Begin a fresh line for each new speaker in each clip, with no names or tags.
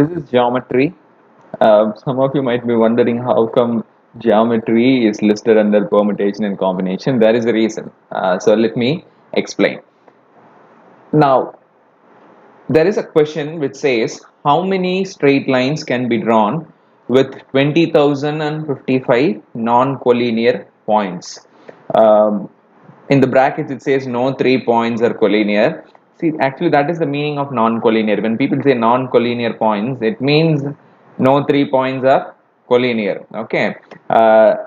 This is geometry. Some of you might be wondering how come geometry is listed under permutation and combination. There is a reason. So let me explain. Now, there is a question which says how many straight lines can be drawn with 20,055 non-collinear points. Um, in the brackets it says no three points are collinear. See, actually that is the meaning of non-collinear. When people say non-collinear points, it means no three points are collinear. Okay,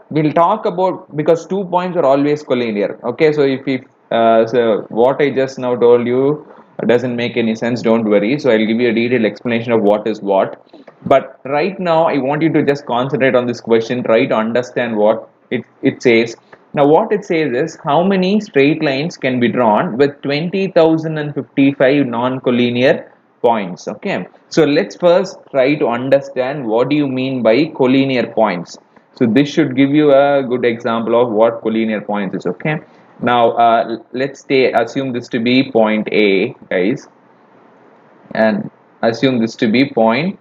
we'll talk about, because 2 points are always collinear. Okay, so so what I just now told you doesn't make any sense, don't worry. So I'll give you a detailed explanation of what is what. But right now I want you to just concentrate on this question, try to understand what it says. Now what it says is how many straight lines can be drawn with 20,055 non-collinear points. Okay, so let's first try to understand what do you mean by collinear points. So this should give you a good example of what collinear points is. Okay, now let's assume this to be point A, guys, and assume this to be point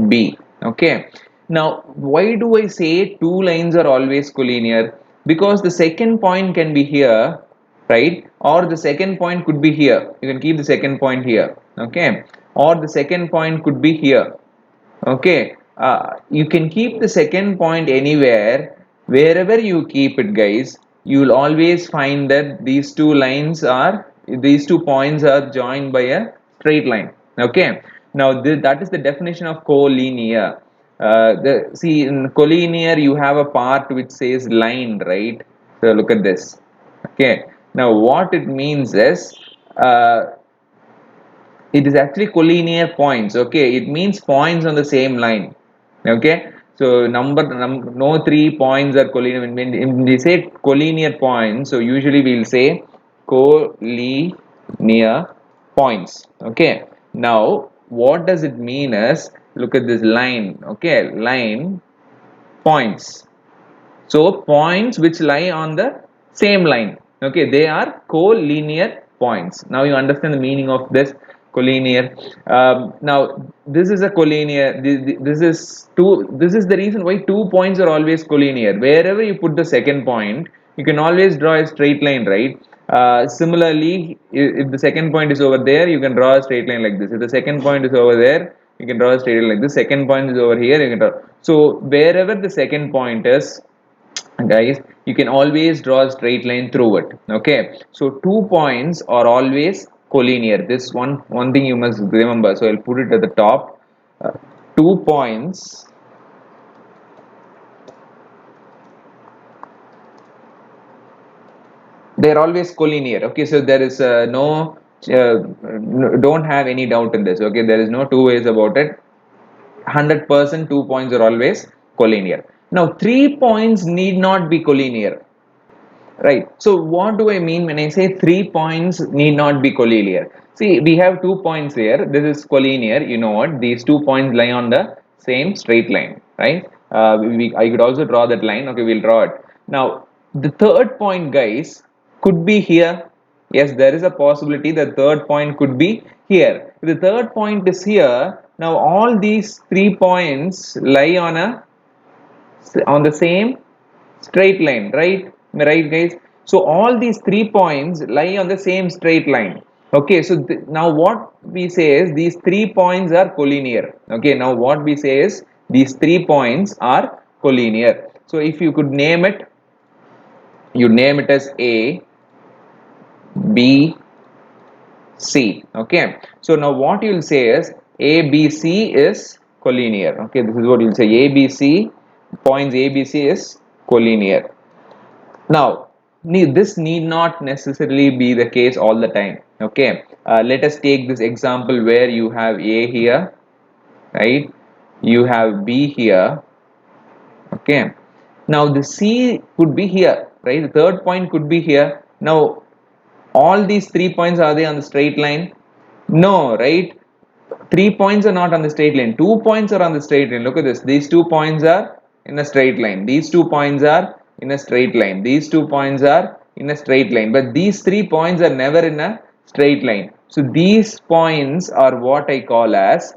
B. Okay, now why do I say two lines are always collinear? Because the second point can be here, right? Or the second point could be here. You can keep the second point here. Okay, or the second point could be here. Okay, you can keep the second point anywhere. Wherever you keep it, guys, you will always find that these two points are joined by a straight line. Okay, now that is the definition of collinear. See, in collinear you have a part which says line, right? So look at this. Okay, now what it means is, uh, it is actually collinear points. Okay, it means points on the same line. Okay, so no three points are collinear. When we say collinear points, so usually we'll say collinear points. Okay, now what does it mean is, look at this line. Okay, line points, so points which lie on the same line, okay, they are collinear points. Now you understand the meaning of this collinear. Now this is a collinear. This is two. This is the reason why 2 points are always collinear. Wherever you put the second point, you can always draw a straight line, right? Similarly, if the second point is over there, you can draw a straight line like this. If the second point is over there, you can draw a straight line like this. Second point is over here, you can draw. So wherever the second point is, guys, you can always draw a straight line through it. Okay, so 2 points are always collinear. This one thing you must remember. So I'll put it at the top. 2 points they're always collinear. Okay, so there is don't have any doubt in this. Okay, there is no two ways about it. 100% 2 points are always collinear. Now 3 points need not be collinear. Right. So what do I mean when I say 3 points need not be collinear? See, we have 2 points here. This is collinear. You know what? These 2 points lie on the same straight line, right? I could also draw that line. Okay, we'll draw it. Now, the third point, guys, could be here. Yes, there is a possibility the third point could be here. If the third point is here, now all these 3 points lie on the same straight line, right? Am I right, guys? So all these 3 points lie on the same straight line. Okay, so now what we say is these 3 points are collinear. Okay, now what we say is these 3 points are collinear. So if you could name it, you name it as A, B, C. Okay, so now what you'll say is A, B, C is collinear. Okay, this is what you'll say. A, B, C, points A, B, C is collinear. Now, this need not necessarily be the case all the time. Okay, let us take this example where you have A here, right? You have B here. Okay, now the C could be here, right? The third point could be here. Now, all these 3 points, are they on the straight line? No, right? 3 points are not on the straight line. 2 points are on the straight line. Look at this. These 2 points are in a straight line. These 2 points are in a straight line. These 2 points are in a straight line. But these 3 points are never in a straight line. So these points are what I call as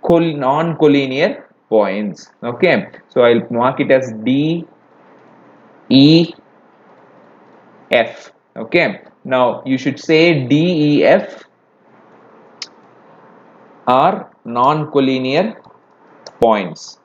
non-collinear points. Okay, so I'll mark it as D, E, F. Okay, now you should say D, E, F are non-collinear points.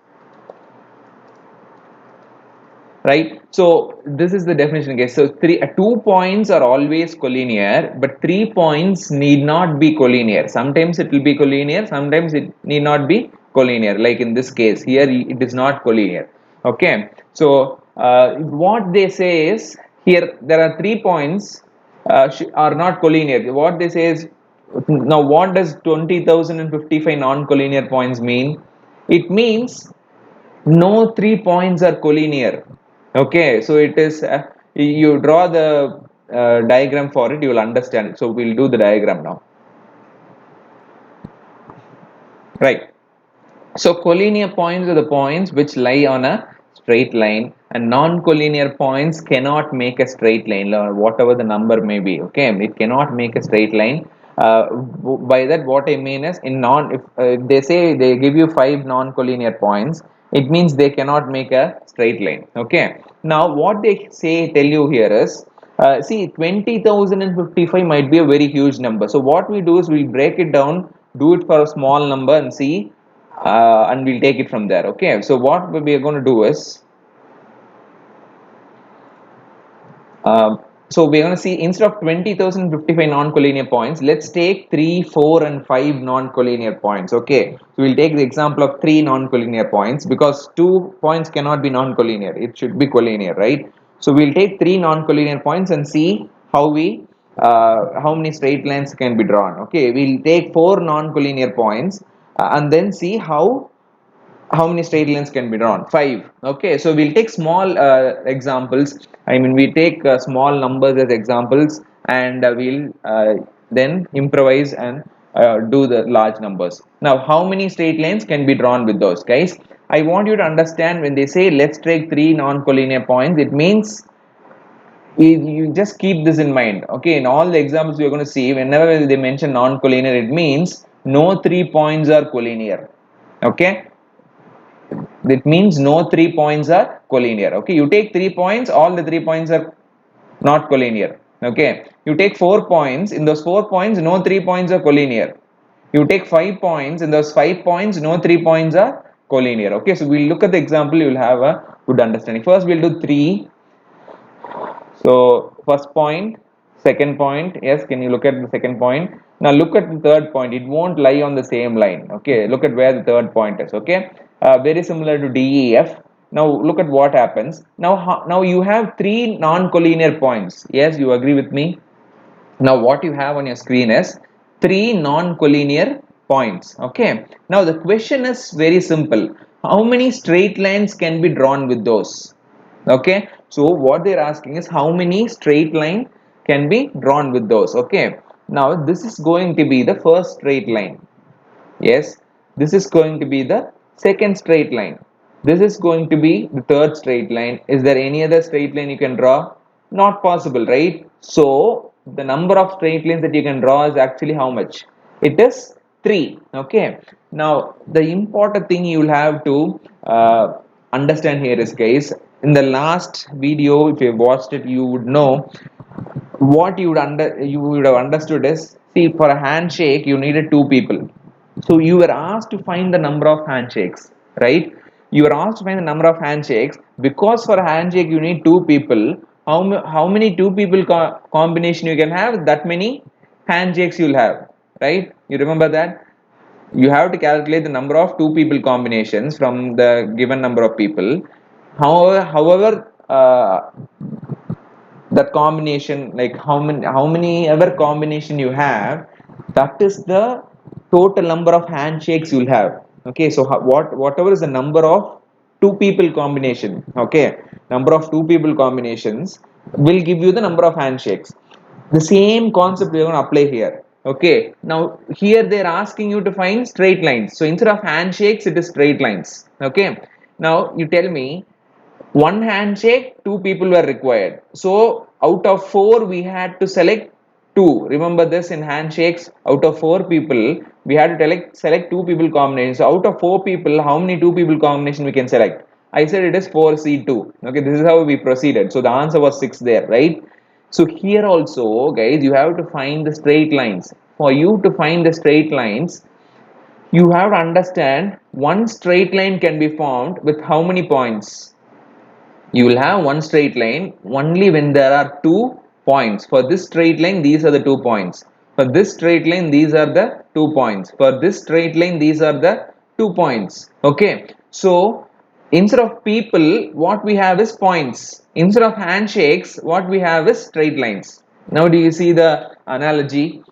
Right, so this is the definition, guys. So 2 points are always collinear, but 3 points need not be collinear. Sometimes it will be collinear, sometimes it need not be collinear, like in this case here it is not collinear. Okay, so what they say is, here there are 3 points are not collinear. What they say is, now what does 20,055 non-collinear points mean? It means no 3 points are collinear. Okay, so it is, you draw the diagram for it, you will understand it. So we'll do the diagram now. Right, so collinear points are the points which lie on a straight line, and non-collinear points cannot make a straight line, whatever the number may be. Okay, it cannot make a straight line. By that, what I mean is, if they say they give you 5 non-collinear points, it means they cannot make a straight line. Okay, now what they say tell you here is, see, 20,055 might be a very huge number. So what we do is we break it down, do it for a small number and see, and we'll take it from there. Okay, so what we are going to do is, so we're going to see, instead of 20,055 non-collinear points, let's take 3, 4 and 5 non-collinear points. Okay, so we'll take the example of 3 non-collinear points, because 2 points cannot be non-collinear, it should be collinear, right? So we'll take 3 non-collinear points and see how many straight lines can be drawn. Okay, we'll take 4 non-collinear points, and then see how many straight lines can be drawn. 5. Okay, so we'll take small examples. I mean, we take small numbers as examples, and we'll then improvise and do the large numbers. Now, how many straight lines can be drawn with those, guys? I want you to understand, when they say let's take 3 non-collinear points, it means, you just keep this in mind. Okay, in all the examples we are going to see, whenever they mention non-collinear, it means no 3 points are collinear. Okay, that means no 3 points are collinear. Okay, you take 3 points, all the 3 points are not collinear. Okay, you take 4 points, in those 4 points no 3 points are collinear. You take 5 points, in those 5 points no 3 points are collinear. Okay, so we'll look at the example, you will have a good understanding. First we'll do 3. So first point, second point, yes, can you look at the second point? Now look at the third point, it won't lie on the same line. Okay, look at where the third point is. Okay, very similar to DEF. Now look at what happens. Now you have 3 non-collinear points. Yes, you agree with me? Now what you have on your screen is 3 non-collinear points. Okay, now the question is very simple. How many straight lines can be drawn with those? Okay, so what they're asking is, how many straight line can be drawn with those? Okay, now this is going to be the first straight line. Yes, this is going to be the second straight line. This is going to be the third straight line. Is there any other straight line you can draw? Not possible, right? So the number of straight lines that you can draw is actually how much? It is 3. Okay, now the important thing you will have to understand here is, guys, in the last video, if you watched it, you would know what you would have understood is, see, for a handshake you needed 2 people. So you were asked to find the number of handshakes, right? You were asked to find the number of handshakes, because for a handshake you need 2 people. How many 2 people combination you can have, that many handshakes you'll have, right? You remember that? You have to calculate the number of 2 people combinations from the given number of people. However, that combination, like how many ever combination you have, that is the total number of handshakes you'll have. Okay, so whatever is the number of 2 people combination, okay, number of 2 people combinations will give you the number of handshakes. The same concept we're going to apply here. Okay, now here they're asking you to find straight lines, so instead of handshakes it is straight lines. Okay, now you tell me, one handshake, 2 people were required. So out of 4, we had to select two. Remember this in handshakes, out of four people, we had to select two people combination. So out of four people, how many two people combination we can select? I said it is 4C2. Okay, this is how we proceeded. So the answer was 6 there, right? So here also, guys, you have to find the straight lines. For you to find the straight lines, you have to understand one straight line can be formed with how many points? You will have one straight line only when there are 2 points. For this straight line, these are the 2 points. For this straight line, these are the 2 points. For this straight line, these are the 2 points. Okay. So instead of people, what we have is points. Instead of handshakes, what we have is straight lines. Now do you see the analogy?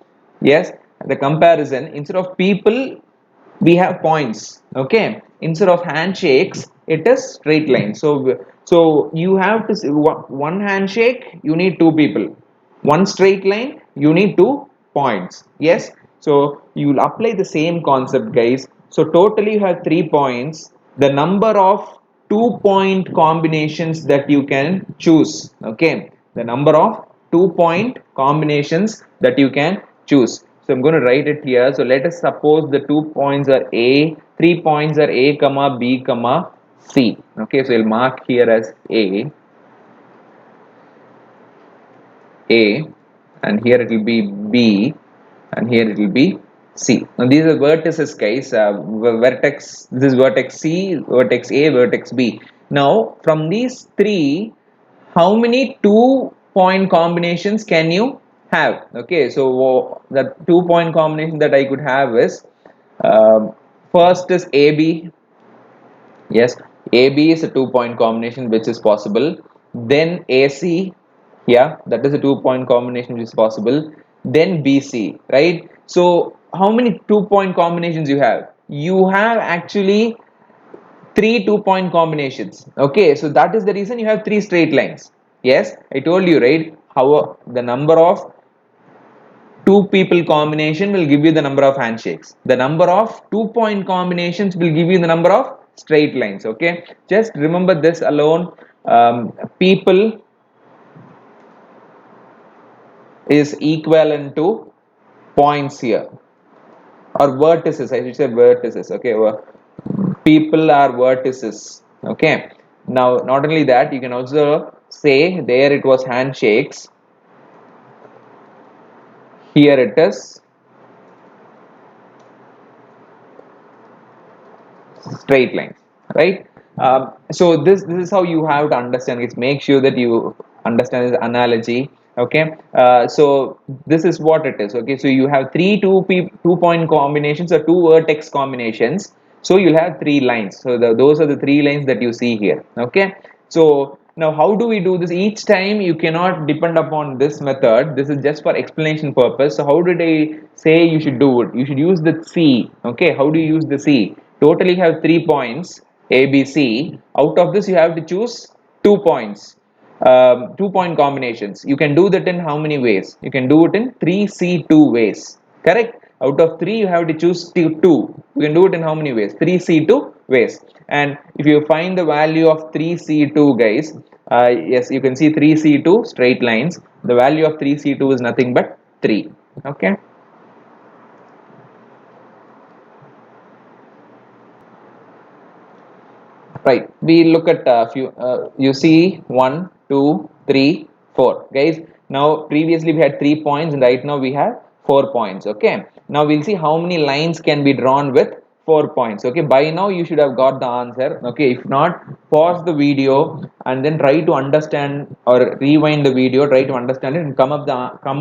Yes, the comparison. Instead of people, we have points. Okay, instead of handshakes, it is straight line. So you have to see one handshake, you need two people. One straight line, you need 2 points. Yes, so you will apply the same concept, guys. So totally you have 3 points. The number of 2 point combinations that you can choose. Okay, the number of 2 point combinations that you can choose. So I'm going to write it here. So let us suppose the 2 points are A, 3 points are A comma B comma C. Okay, so we'll mark here as A, and here it will be B, and here it will be C. Now these are vertices, guys. Vertex. This is vertex C, vertex A, vertex B. Now from these three, how many 2 point combinations can you have? Okay, so the 2 point combination that I could have is first is AB. Yes, AB is a 2 point combination which is possible. Then AC, yeah, that is a 2 point combination which is possible. Then BC, right? So how many 2 point combinations you have? You have actually three 2 point combinations. Okay, so that is the reason you have three straight lines. Yes, I told you, right? How the number of two people combination will give you the number of handshakes. The number of 2 point combinations will give you the number of straight lines. Okay, just remember this alone. People is equivalent to points here, or vertices. I should say vertices. Okay, people are vertices. Okay, now not only that, you can also say there it was handshakes, here it is straight lines, right? So this is how you have to understand it. Make sure that you understand this analogy. Okay, so this is what it is. Okay, so you have three 2 point combinations or two vertex combinations. So you'll have three lines. So those are the three lines that you see here. Okay, so now how do we do this? Each time you cannot depend upon this method. This is just for explanation purpose. So how did I say you should do it? You should use the C. Okay, how do you use the C? Totally have 3 points A, B, C. Out of this you have to choose 2 points. 2 point combinations. You can do that in how many ways? You can do it in 3C2 ways. Correct? Out of 3 you have to choose 2. You can do it in how many ways? 3C2 ways. And if you find the value of 3C2, guys, yes, you can see 3C2 straight lines. The value of 3C2 is nothing but 3. Okay. Right, we look at a few. You see, 1, 2, 3, 4, guys. Now, previously we had 3 points, and right now we have 4 points. Okay. Now we'll see how many lines can be drawn with 4 points. Okay. By now you should have got the answer. Okay. If not, pause the video and then try to understand, or rewind the video. Try to understand it and come up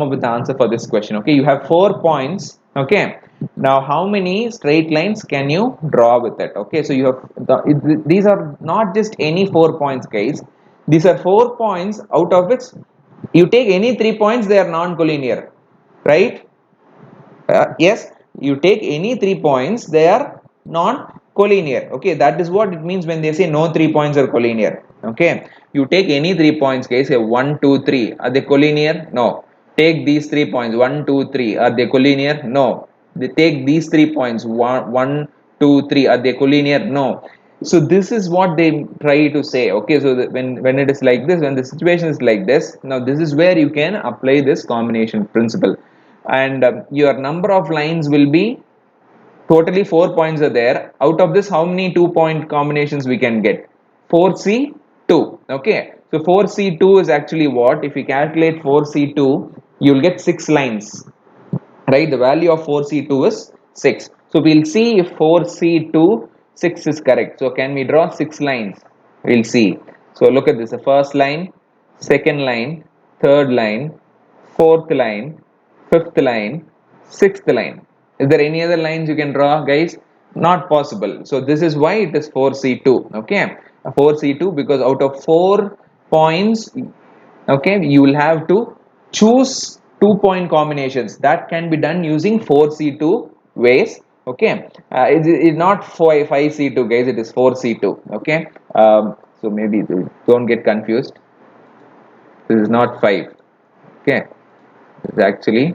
with the answer for this question. Okay. You have 4 points. Okay. Now how many straight lines can you draw with it? Okay, so you have these are not just any 4 points, guys. These are 4 points out of which you take any 3 points, they are non-collinear, right? Yes, you take any 3 points, they are non-collinear. Okay, that is what it means when they say no 3 points are collinear. Okay, you take any 3 points, guys. Say 1, 2, 3. Are they collinear? No. Take these 3 points. 1, 2, 3. Are they collinear? No. They take these 3 points. 1, 2, 3. Are they collinear? No. So this is what they try to say. Okay, so that when it is like this, when the situation is like this, now this is where you can apply this combination principle. And your number of lines will be totally 4 points are there. Out of this, how many 2 point combinations we can get? 4C2. Okay. So 4C2 is actually what? If you calculate 4C2, you'll get 6 lines. Right? The value of 4C2 is 6. So we'll see if 4C2 6 is correct. So can we draw 6 lines? We'll see. So look at this. The first line, second line, third line, fourth line, fifth line, sixth line. Is there any other lines you can draw, guys? Not possible. So this is why it is 4C2. Okay, 4C2, because out of 4 points, okay, you will have to choose 2 point combinations. That can be done using 4C2 ways. Okay, it's not 5C2, guys. It is 4C2. Okay, so maybe don't get confused. This is not 5. Okay, it's actually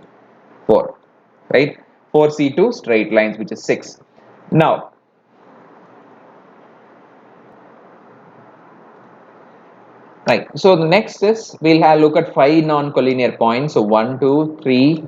4, right? 4C2 straight lines, which is 6. Now, right. So the next is we'll have look at 5 non-collinear points. So 1, 2, 3.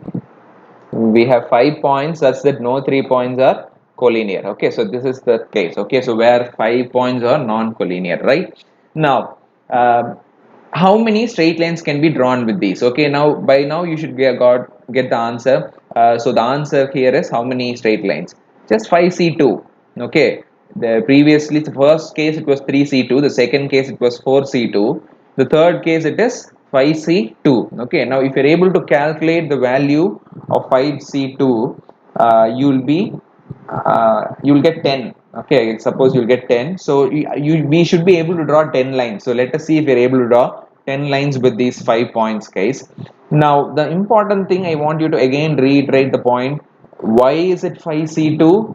We have 5 points such that no 3 points are collinear. Okay, so this is the case. Okay, so where 5 points are non-collinear, right? Now, how many straight lines can be drawn with these? Okay, now by now you should get the answer. So the answer here is how many straight lines? Just 5C2. Okay, the previously the first case it was 3C2, the second case it was 4C2, the third case it is 5C2. Okay, now if you're able to calculate the value of 5C2, you'll get 10. Okay, suppose you'll get 10. So we should be able to draw 10 lines. So let us see if we're able to draw 10 lines with these 5 points, guys. Now the important thing, I want you to again reiterate the point. Why is it 5C2?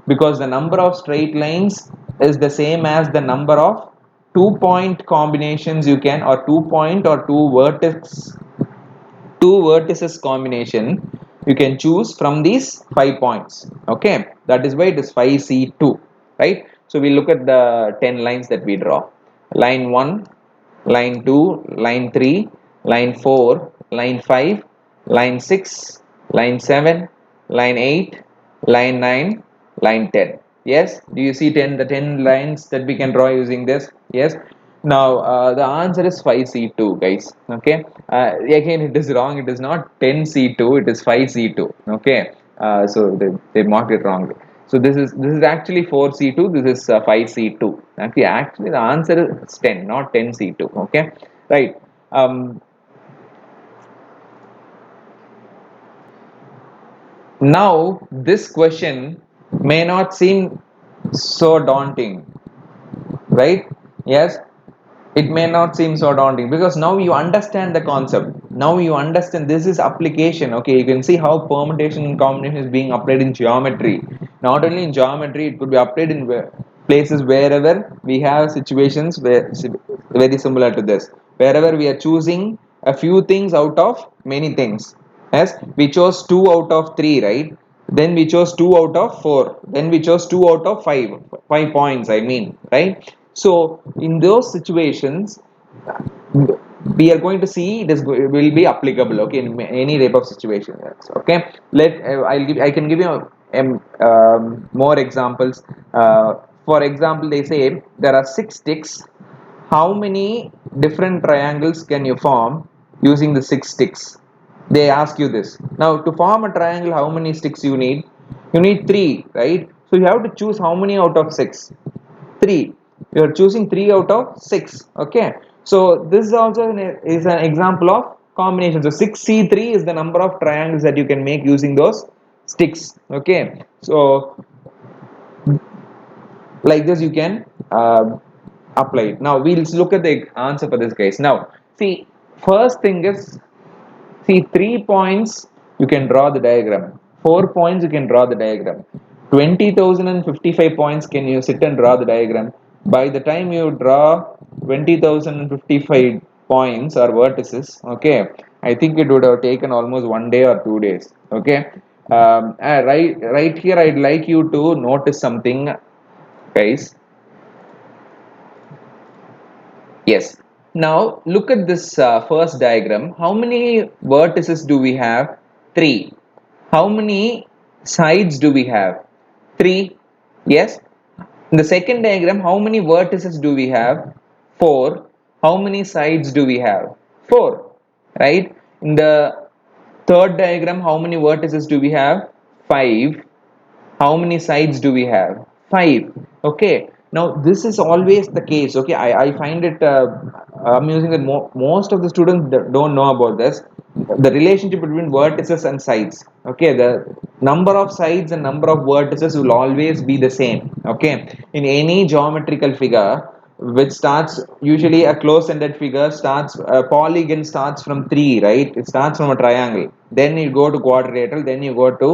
Because the number of straight lines is the same as the number of 2 point combinations you can, or 2 point or two vertices combination you can choose from these 5 points. Okay, that is why it is 5C2, right? So we look at the 10 lines that we draw. Line 1, line 2, line 3, line 4, line 5, line 6, line 7, line 8, line 9, line 10. Yes, do you see 10 the 10 lines that we can draw using this? Yes. Now the answer is 5C2, guys. Okay, again it is wrong. It is not 10C2, it is 5C2. Okay, so they marked it wrongly. So this is actually 4C2, this is 5C2. Actually the answer is 10, not 10C2. Okay, right. um, Now this question may not seem so daunting, right? Yes, it may not seem so daunting because now you understand the concept. Now you understand this is application. Okay, you can see how permutation and combination is being applied in geometry. Not only in geometry, it could be applied in places wherever we have situations where very similar to this, wherever we are choosing a few things out of many things. Yes, we chose 2 out of 3, right? Then we chose 2 out of 4, then we chose 2 out of 5 points, I mean, right? So in those situations we are going to see it will be applicable, okay, in any type of situation. Okay, I can give you more examples. For example, they say there are 6 sticks. How many different triangles can you form using the 6 sticks? They ask you this. Now to form a triangle, how many sticks you need? You need 3, right? So you have to choose how many out of 6? 3. You are choosing 3 out of 6. Okay, so this is also is an example of combination. So 6C3 is the number of triangles that you can make using those sticks. Okay, so like this you can apply it. Now we'll look at the answer for this, guys. Now see, first thing is, see, 3 points you can draw the diagram, 4 points you can draw the diagram, 20,055 points can you sit and draw the diagram. By the time you draw 20,055 points or vertices, okay, I think it would have taken almost 1 day or 2 days. Okay, right here I'd like you to notice something, guys. Yes. Now look at this first diagram. How many vertices do we have? 3. How many sides do we have? 3. Yes. In the second diagram, how many vertices do we have? 4. How many sides do we have? 4. Right? In the third diagram, how many vertices do we have? 5. How many sides do we have? 5. Okay. Now this is always the case. Okay. I find it amusing that most of the students don't know about this. The relationship between vertices and sides. Okay. The number of sides and number of vertices will always be the same. Okay. In any geometrical figure, which starts usually a close-ended figure starts a polygon starts from 3, right? It starts from a triangle, then you go to quadrilateral, then you go to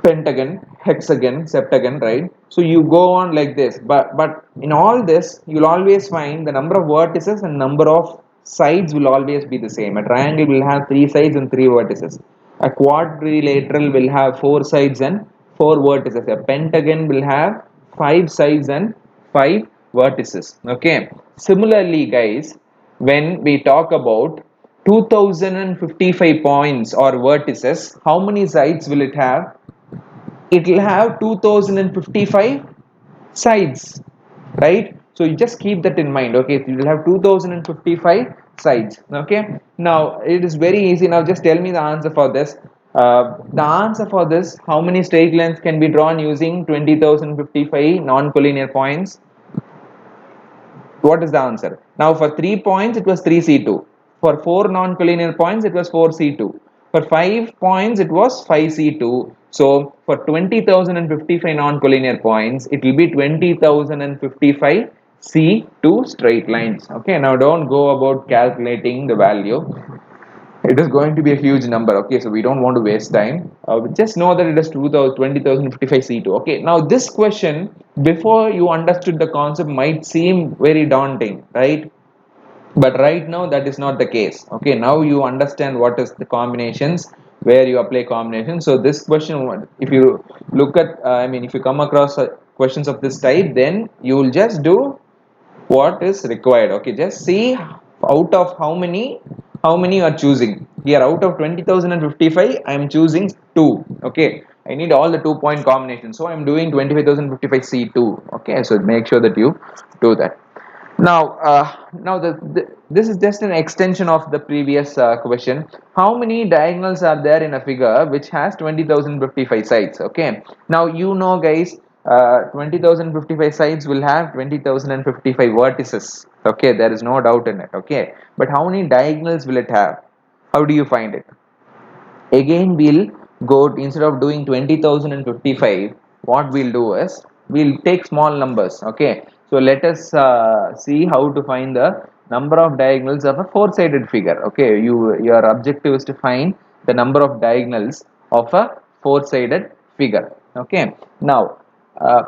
pentagon, hexagon, septagon, right? So you go on like this, but in all this you'll always find the number of vertices and number of sides will always be the same. A triangle will have 3 sides and 3 vertices. A quadrilateral will have 4 sides and 4 vertices. A pentagon will have 5 sides and 5 vertices. Okay. Similarly, guys, when we talk about 2055 points or vertices, how many sides will it have? It will have 2055 sides, right? So you just keep that in mind. Okay, it will have 2055 sides. Okay, now it is very easy. Now just tell me the answer for this. The answer for this, how many straight lines can be drawn using 20,055 non-collinear points? What is the answer? Now for 3 points it was 3C2. For 4 non-collinear points it was 4C2. For 5 points it was 5C2. So for 20,055 non-collinear points it will be 20,055 C2 straight lines. Okay, now don't go about calculating the value. It is going to be a huge number. Okay, so we don't want to waste time. Just know that it is 20,055 C2. Okay, now this question, before you understood the concept, might seem very daunting, right? But right now that is not the case. Okay, now you understand what is the combinations, where you apply combinations. So this question, if you look at I mean, if you come across questions of this type, then you will just do what is required. Okay, just see out of how many you are choosing. Here out of 20,055 I am choosing 2. Okay, I need all the 2 point combinations, so I am doing 25,055 C2. Okay, so make sure that you do that. Now this is just an extension of the previous question. How many diagonals are there in a figure which has 20,055 sides? Okay. Now you know, guys, 20,055 sides will have 20,055 vertices. Okay, there is no doubt in it. Okay, but how many diagonals will it have? How do you find it? Again, we'll go, instead of doing 20,055, what we'll do is we'll take small numbers. Okay, so let us see how to find the number of diagonals of a four-sided figure. Okay, your objective is to find the number of diagonals of a four-sided figure. Okay, now uh,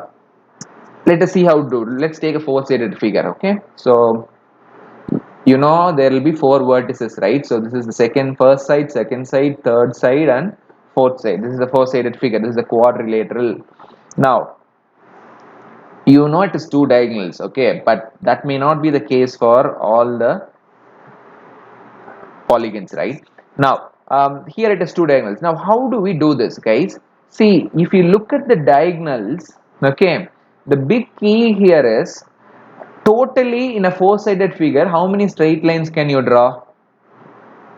let us see how to do. Let's take a four-sided figure. Okay, so you know there will be 4 vertices, right? So this is the first side, second side, third side, and fourth side. This is the four-sided figure. This is the quadrilateral. Now you know it is 2 diagonals, okay, but that may not be the case for all the polygons, right? Now here it is 2 diagonals. Now how do we do this, guys? See, if you look at the diagonals, okay, the big key here is, totally in a four-sided figure, how many straight lines can you draw?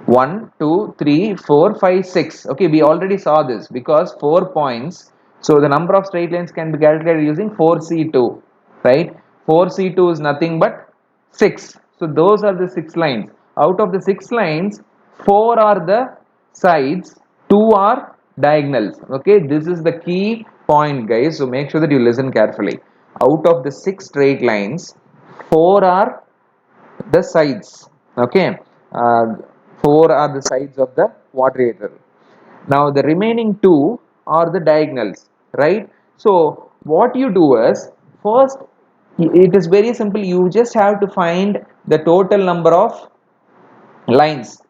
1, 2, 3, 4, 5, 6. Okay, we already saw this because 4 points. So the number of straight lines can be calculated using 4C2, right? 4C2 is nothing but 6. So those are the 6 lines. Out of the 6 lines, 4 are the sides, 2 are diagonals. Okay, this is the key point, guys. So make sure that you listen carefully. Out of the 6 straight lines, 4 are the sides. Okay, uh, 4 are the sides of the quadrilateral. Now the remaining 2 are the diagonals, right? So what you do is, first, it is very simple. You just have to find the total number of lines.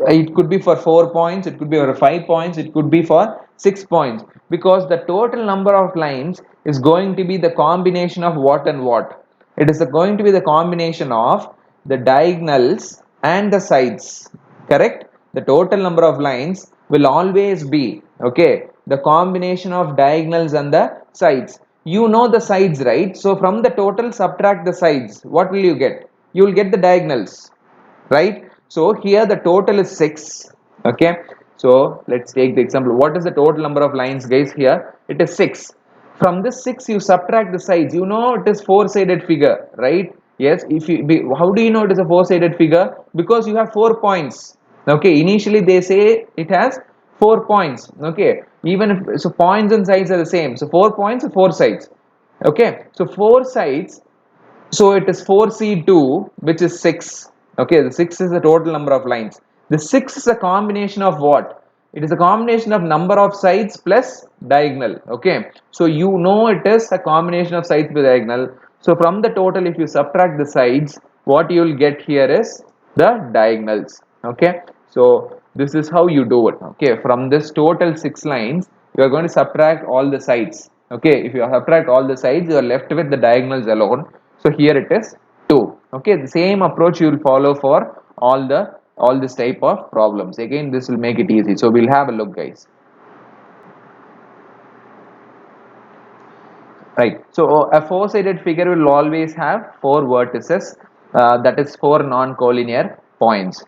It could be for 4 points, it could be for 5 points, it could be for 6 points, because the total number of lines is going to be the combination of what and what. It is going to be the combination of the diagonals and the sides, correct? The total number of lines will always be, okay, the combination of diagonals and the sides. You know the sides, right? So from the total subtract the sides. What will you get? You will get the diagonals, right? So here the total is 6, okay? So let's take the example. What is the total number of lines, guys? Here it is 6. From this 6 you subtract the sides. You know it is four-sided figure, right? Yes. If you how do you know it is a four-sided figure? Because you have 4 points, okay? Initially they say it has 4 points, okay? Even if so, points and sides are the same. So 4 points, 4 sides, okay? So 4 sides, so it is 4C2, which is 6. Okay, the 6 is the total number of lines. The 6 is a combination of what? It is a combination of number of sides plus diagonal. Okay, so you know it is a combination of sides plus diagonal. So from the total, if you subtract the sides, what you will get here is the diagonals. Okay, so this is how you do it. Okay, from this total 6 lines, you are going to subtract all the sides. Okay, if you subtract all the sides, you are left with the diagonals alone. So here it is 2. Okay, the same approach you will follow for all this type of problems. Again, this will make it easy. So we'll have a look, guys. Right. So a four-sided figure will always have 4 vertices. That is 4 non-collinear points.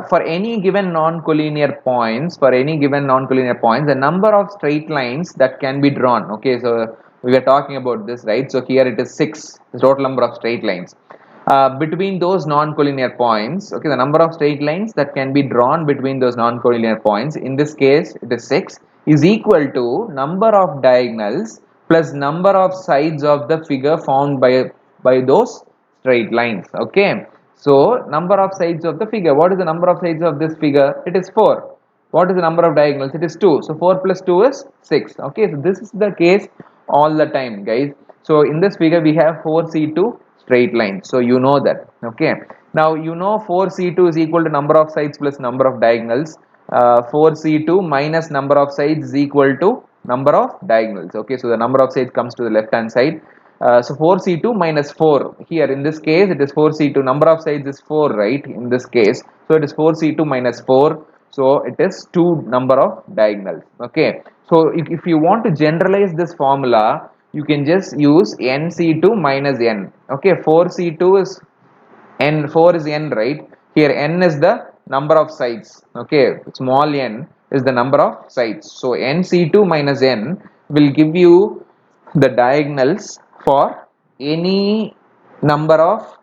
For any given non-collinear points, the number of straight lines that can be drawn. Okay, so we were talking about this, right? So here it is 6, the total number of straight lines. Between those non-collinear points, okay, the number of straight lines that can be drawn between those non-collinear points, in this case it is 6, is equal to number of diagonals plus number of sides of the figure found by those straight lines. Okay, so number of sides of the figure. What is the number of sides of this figure? It is 4. What is the number of diagonals? It is 2. So 4 plus 2 is 6. Okay, so this is the case all the time, guys. So in this figure we have 4C2 straight lines. So you know that. Okay, now you know 4C2 is equal to number of sides plus number of diagonals. 4C2 minus number of sides is equal to number of diagonals. Okay, so the number of sides comes to the left hand side. So 4C2 minus 4. Here in this case it is 4C2. Number of sides is 4, right? In this case, so it is 4C2 minus 4. So it is 2 number of diagonals. Okay, so if you want to generalize this formula, you can just use NC2 minus N. Okay, 4C2 is N, 4 is N, right? Here N is the number of sides. Okay, small n is the number of sides. So NC2 minus N will give you the diagonals for any number of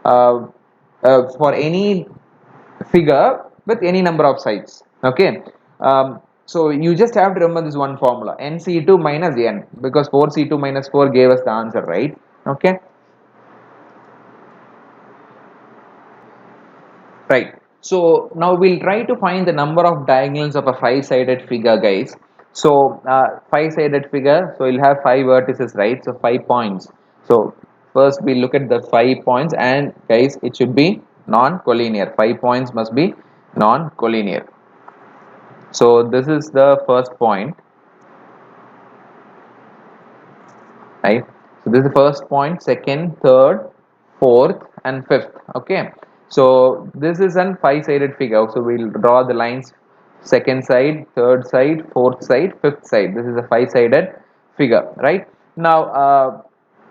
for any figure with any number of sides. Okay, so you just have to remember this one formula, NC2 minus N, because 4C2 minus 4 gave us the answer, right? Okay, right. So now we'll try to find the number of diagonals of a five-sided figure, guys. So five-sided figure, so you'll have 5 vertices, right? So 5 points. So first we look at the 5 points, and guys, it should be non-collinear. 5 points must be non-collinear. So this is the first point, right? So this is the first point, second, third, fourth, and fifth. Okay, so this is an five-sided figure. So we'll draw the lines: second side, third side, fourth side, fifth side. This is a five-sided figure, right? Now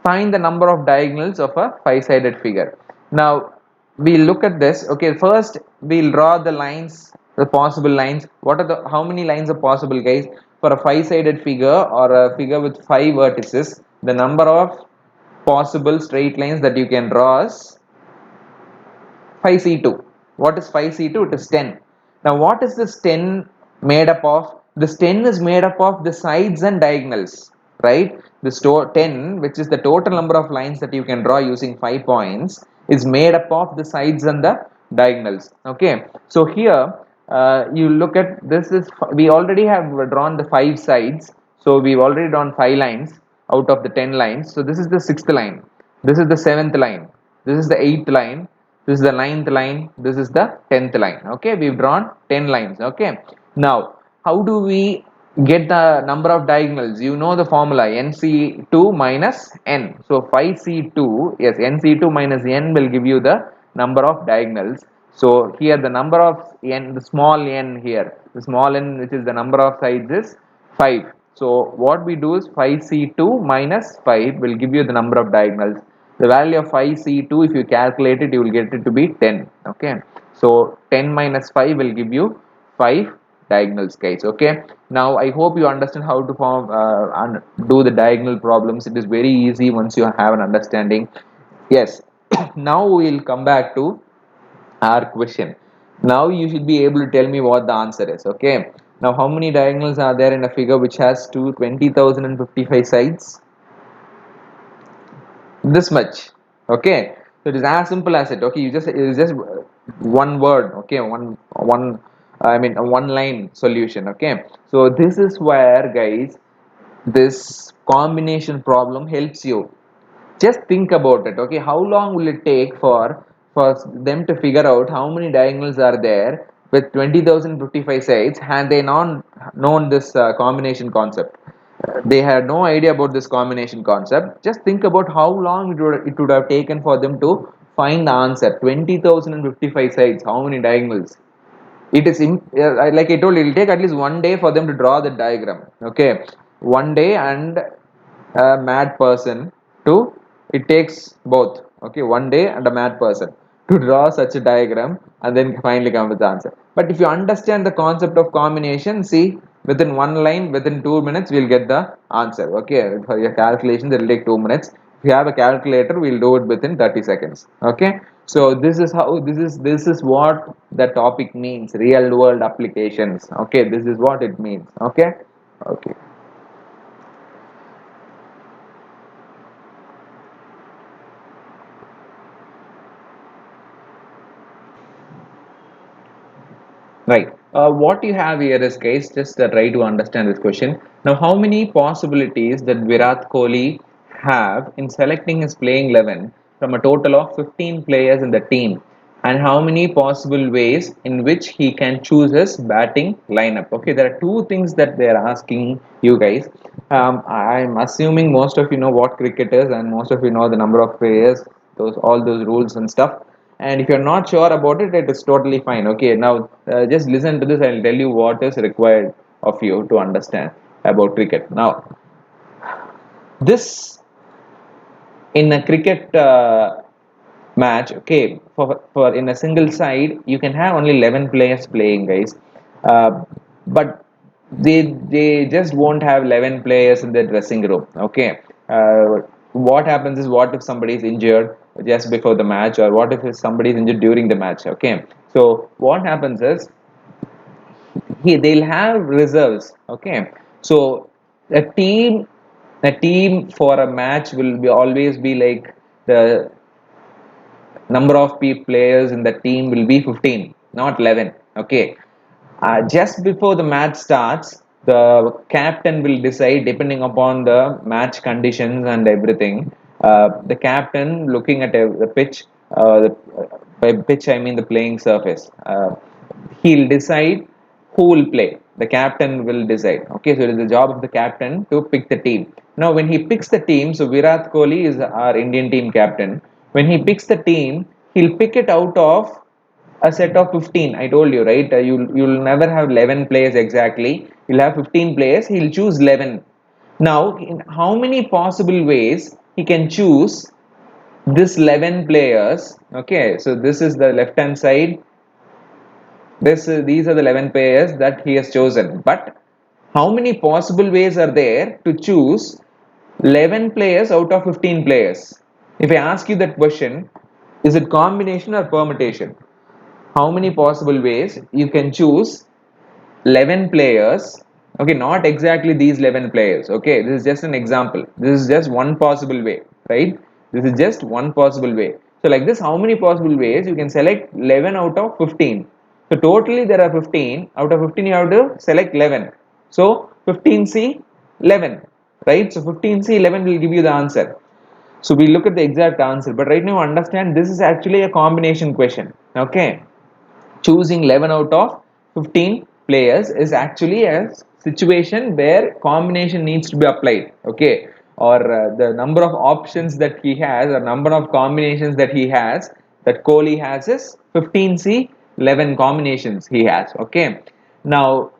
find the number of diagonals of a five-sided figure. Now we'll look at this. Okay, first we'll draw the lines, the possible lines. What are the, how many lines are possible, guys? For a five-sided figure or a figure with 5 vertices, the number of possible straight lines that you can draw is 5C2. What is 5C2? It is 10. Now what is this 10 made up of? This 10 is made up of the sides and diagonals, right? This 10, which is the total number of lines that you can draw using 5 points, is made up of the sides and the diagonals. Okay, so here you look at this is, we already have drawn the 5 sides, so we've already drawn 5 lines out of the 10 lines. So this is the 6th line, this is the 7th line, this is the 8th line, this is the 9th line, this is the 10th line. Okay, we've drawn 10 lines. Okay, now how do we get the number of diagonals? You know the formula, NC2 minus N. So 5C2, yes, NC2 minus N will give you the number of diagonals. So here the number of n, the small n here, the small n which is the number of sides is 5. So what we do is 5c2 minus 5 will give you the number of diagonals. The value of 5c2, if you calculate it, you will get it to be 10. Okay, so 10 minus 5 will give you 5 diagonals, guys. Okay, now I hope you understand how to form and do the diagonal problems. It is very easy once you have an understanding. Yes. Now we will come back to our question. Now you should be able to tell me what the answer is. Okay, now how many diagonals are there in a figure which has 20,055 sides? This much. Okay, so it is as simple as it. Okay, it is just one word. Okay, one I mean a one line solution. Okay, so this is where, guys, this combination problem helps you. Just think about it. Okay, how long will it take for them to figure out how many diagonals are there with 20,055 sides? Had they not known this combination concept, they had no idea about this combination concept. Just think about how long it would have taken for them to find the answer. 20,055 sides, how many diagonals? It is like I told you, it will take at least one day for them to draw the diagram. Okay, one day and a mad person to, it takes both. Okay, one day and a mad person to draw such a diagram and then finally come with the answer. But if you understand the concept of combination, see, within one line, within 2 minutes we'll get the answer. Okay, for your calculation it will take 2 minutes. If you have a calculator, we'll do it within 30 seconds. Okay, so this is what the topic means, real world applications. Okay, this is what it means. Okay. Okay. Right. What you have here is, guys, just try to understand this question. Now, how many possibilities that Virat Kohli have in selecting his playing 11 from a total of 15 players in the team? And how many possible ways in which he can choose his batting lineup? Okay, there are two things that they are asking you guys. I'm assuming most of you know what cricket is, and most of you know the number of players, those all those rules and stuff. And if you're not sure about it, it is totally fine. Okay, now just listen to this. I'll tell you what is required of you to understand about cricket. Now, this in a cricket match, okay, for in a single side, you can have only 11 players playing, guys. But they just won't have 11 players in the dressing room. Okay, what happens is, what if somebody is injured just before the match, or what if somebody is injured during the match? Okay, so what happens is, they'll have reserves. Okay, so a team for a match will be always be like, the number of players in the team will be 15, not 11. Okay, just before the match starts, the captain will decide, depending upon the match conditions and everything. The captain, looking at the pitch, by pitch I mean the playing surface, he'll decide who will play. The captain will decide. Okay, so it is the job of the captain to pick the team. Now, when he picks the team, so Virat Kohli is our Indian team captain. When he picks the team, he'll pick it out of a set of 15. I told you, right? You'll never have 11 players exactly. You'll have 15 players. He'll choose 11. Now, in how many possible ways he can choose this 11 players? Okay, so this is the left hand side. These are the 11 players that he has chosen. But how many possible ways are there to choose 11 players out of 15 players? If I ask you that question, is it combination or permutation? How many possible ways you can choose 11 players? Okay, not exactly these 11 players. Okay, this is just an example. This is just one possible way, right? This is just one possible way. So like this, how many possible ways you can select 11 out of 15? So totally there are 15. Out of 15 you have to select 11. So 15C 11, right? So 15C 11 will give you the answer. So we look at the exact answer, but right now understand this is actually a combination question. Okay, choosing 11 out of 15 players is actually a situation where combination needs to be applied. Okay, or the number of options that he has, or number of combinations that he has, that Kohli has is 15C 11 combinations he has. Okay, now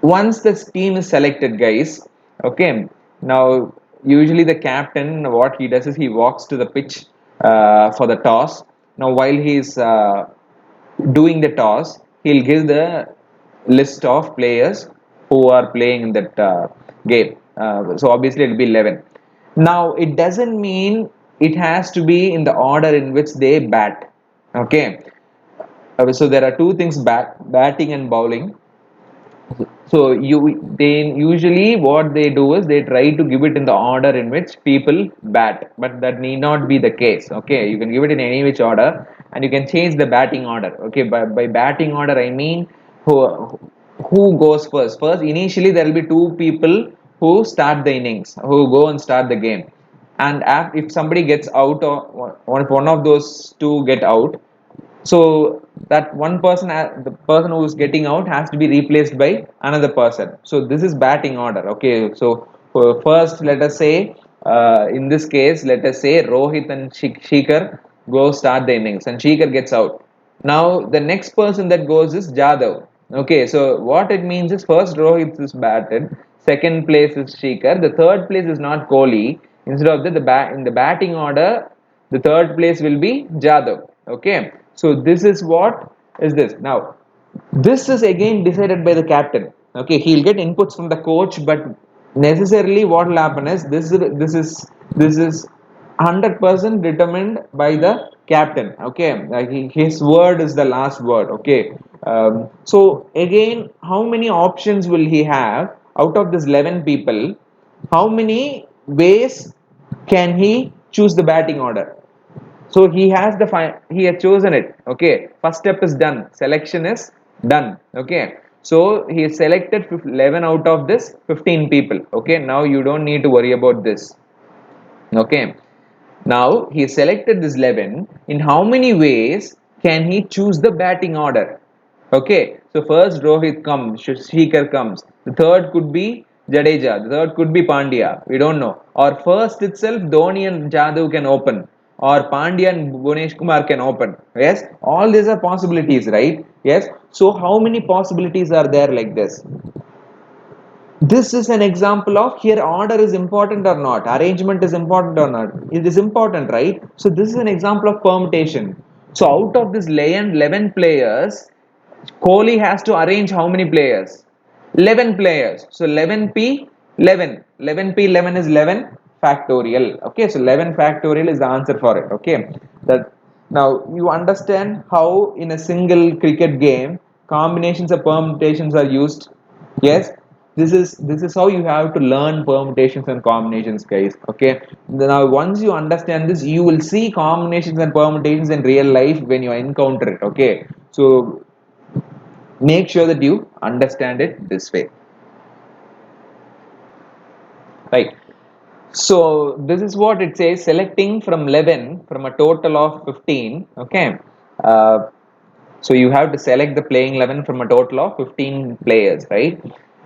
once this team is selected, guys, okay, now usually the captain, what he does is he walks to the pitch for the toss. Now while he's doing the toss, he'll give the list of players who are playing in that game. So obviously it'll be 11. Now it doesn't mean it has to be in the order in which they bat. Okay, so there are two things: batting and bowling. So they usually what they do is they try to give it in the order in which people bat, but that need not be the case. Okay, you can give it in any which order, and you can change the batting order. Okay, by batting order I mean who who goes first. First, initially there will be two people who start the innings, who go and start the game, and if somebody gets out or if one of those two get out, so that one person, the person who is getting out has to be replaced by another person. So this is batting order. Okay, so first let us say in this case let us say Rohit and Shikhar go start the innings and Shikhar gets out. Now the next person that goes is Jadhav. Okay, so what it means is first Rohit is batted, second place is Shikhar, the third place is not Kohli. Instead of that, in the batting order, the third place will be Jadhav. Okay, so this is what is this. Now, this is again decided by the captain. Okay, he'll get inputs from the coach, but necessarily what will happen is this is 100% determined by the captain. Okay, his word is the last word. Okay, so again, how many options will he have out of this 11 people? How many ways can he choose the batting order? So he has chosen it. Okay, first step is done, selection is done. Okay, so he has selected 11 out of this 15 people. Okay, now you don't need to worry about this. Okay, now he selected this 11. In how many ways can he choose the batting order? Okay, so first Rohit comes, Shikhar comes. The third could be Jadeja. The third could be Pandya. We don't know. Or first itself, Dhoni and Jadhav can open. Or Pandya and Bhunesh Kumar can open. Yes, all these are possibilities, right? Yes. So how many possibilities are there like this? This is an example of here order is important or not, arrangement is important or not. It is important, right? So this is an example of permutation. So out of this 11 players, Kohli has to arrange how many players? 11 players. So 11p 11, 11p 11 is 11 factorial. Okay, so 11 factorial is the answer for it. Okay, that now you understand how in a single cricket game combinations of permutations are used. Yes, this is how you have to learn permutations and combinations, guys. Okay, now once you understand this, you will see combinations and permutations in real life when you encounter it. Okay, so make sure that you understand it this way, right? So this is what it says: selecting from 11 from a total of 15. Okay, uh, so you have to select the playing 11 from a total of 15 players, right?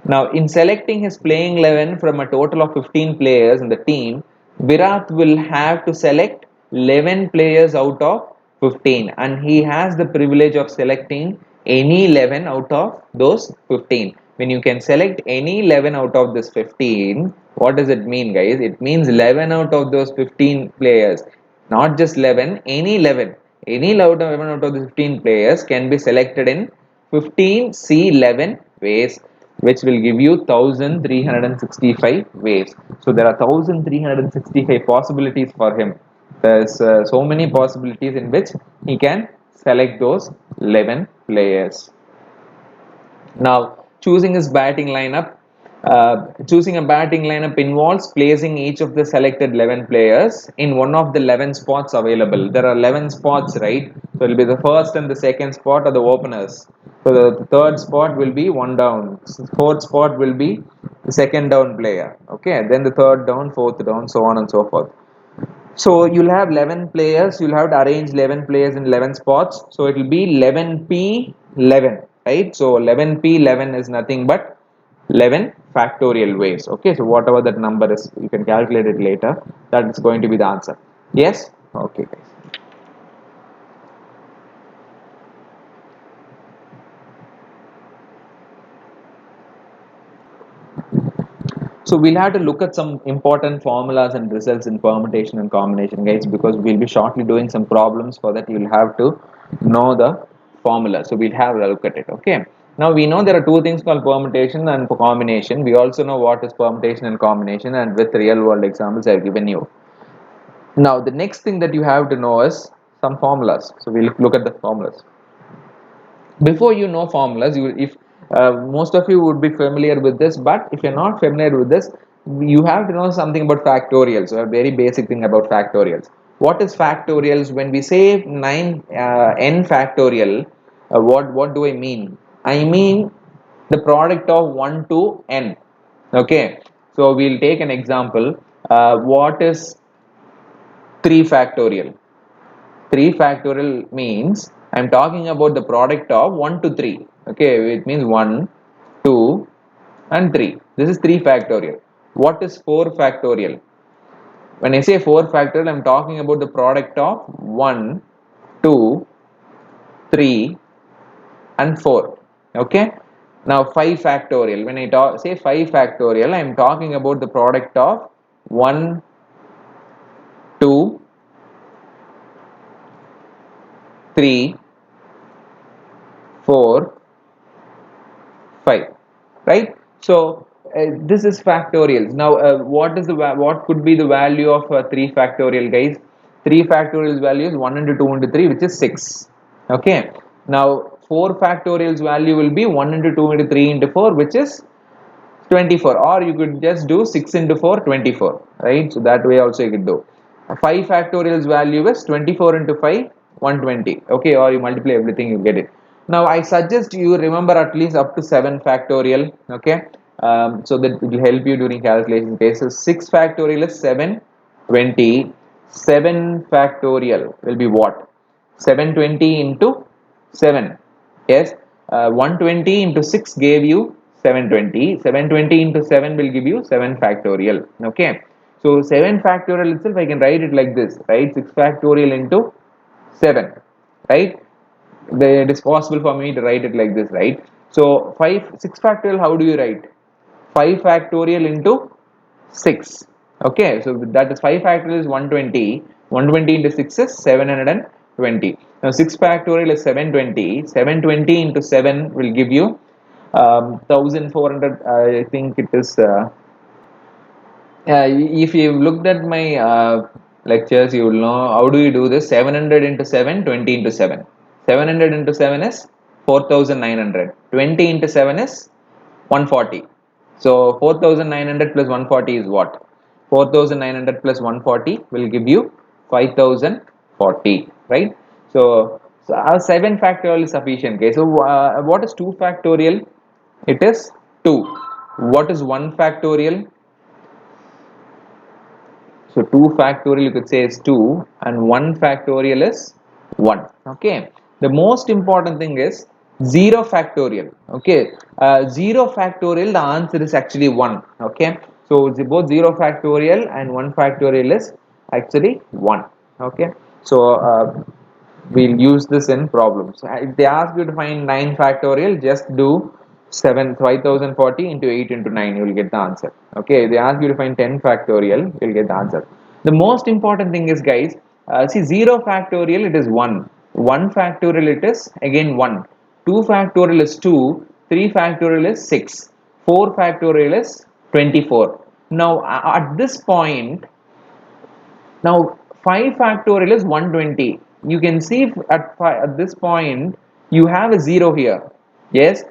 Now, in selecting his playing 11 from a total of 15 players in the team, Virat will have to select 11 players out of 15, and he has the privilege of selecting any 11 out of those 15. When you can select any 11 out of this 15, what does it mean, guys? It means 11 out of those 15 players, not just 11, any 11. Any 11 out of the 15 players can be selected in 15C11 ways, which will give you 1365 ways. So there are 1365 possibilities for him. There's so many possibilities in which he can select those 11 players. Now, choosing his batting lineup. Choosing a batting lineup involves placing each of the selected 11 players in one of the 11 spots available. There are 11 spots, right? So it will be the first and the second spot are the openers. So the third spot will be one down. Fourth spot will be the second down player. Okay, then the third down, fourth down, so on and so forth. So you'll have 11 players. You'll have to arrange 11 players in 11 spots. So it will be 11p 11, right? So 11p 11 is nothing but 11 factorial ways. Okay, so whatever that number is, you can calculate it later. That is going to be the answer. Yes? Okay, guys. So we'll have to look at some important formulas and results in permutation and combination, guys, because we'll be shortly doing some problems. For that you'll have to know the formula. So we'll have a look at it. Okay. Now we know there are two things called permutation and combination. We also know what is permutation and combination, and with real world examples I've given you. Now the next thing that you have to know is some formulas. So we'll look at the formulas. Before you know formulas, you if most of you would be familiar with this, but if you're not familiar with this, you have to know something about factorials. So a very basic thing about factorials. What is factorials? When we say 9 n factorial, what do I mean? I mean the product of 1 to n. Okay, so we'll take an example. What is 3 factorial? 3 factorial means I'm talking about the product of 1 to 3. Okay, it means 1, 2, and 3. This is 3 factorial. What is 4 factorial? When I say 4 factorial, I'm talking about the product of 1, 2, 3, and 4. Okay. Now 5 factorial. When I say 5 factorial, I'm talking about the product of 1, 2, 3, 4, 5, right? So this is factorials. Now what could be the value of 3 factorial, guys? 3 factorial value is 1 into 2 into 3, which is 6. Okay, now 4 factorials value will be 1 into 2 into 3 into 4, which is 24, or you could just do 6 into 4, 24, right? So that way also you could do. 5 factorial's value is 24 into 5, 120. Okay, or you multiply everything, you get it. Now I suggest you remember at least up to 7 factorial. Okay, so that it will help you during calculation cases. 6 factorial is 720. 7 factorial will be what? 720 into 7. Yes, 120 into 6 gave you 720. 720 into 7 will give you 7 factorial. Okay, so 7 factorial itself I can write it like this, right? 6 factorial into 7, right? It is possible for me to write it like this, right? So 6 factorial, how do you write? 5 factorial into 6. Okay, so that is 5 factorial is 120. 120 into 6 is 720. Now 6 factorial is 720. 720 into 7 will give you 1400. I think it is. If you've looked at my lectures, you will know how do you do this. 700 into 7, 20 into 7. 700 into 7 is 4900. 20 into 7 is 140. So 4900 plus 140 is what? 4900 plus 140 will give you 5040, right? So our 7 factorial is sufficient. Okay, so what is 2 factorial? It is 2. What is 1 factorial? So 2 factorial you could say is 2, and 1 factorial is 1. Okay. The most important thing is 0 factorial. Okay. 0 factorial, the answer is actually 1. Okay. So both 0 factorial and 1 factorial is actually 1. Okay. So we'll use this in problems. If they ask you to find 9 factorial, just do 5040 into 8 into 9, you will get the answer. Okay, if they ask you to find 10 factorial, you will get the answer. The most important thing is, guys, see, 0 factorial it is 1, 1 factorial it is again 1, 2 factorial is 2, 3 factorial is 6, 4 factorial is 24. Now at this point, now 5 factorial is 120. You can see at this point you have a 0 here. Yes,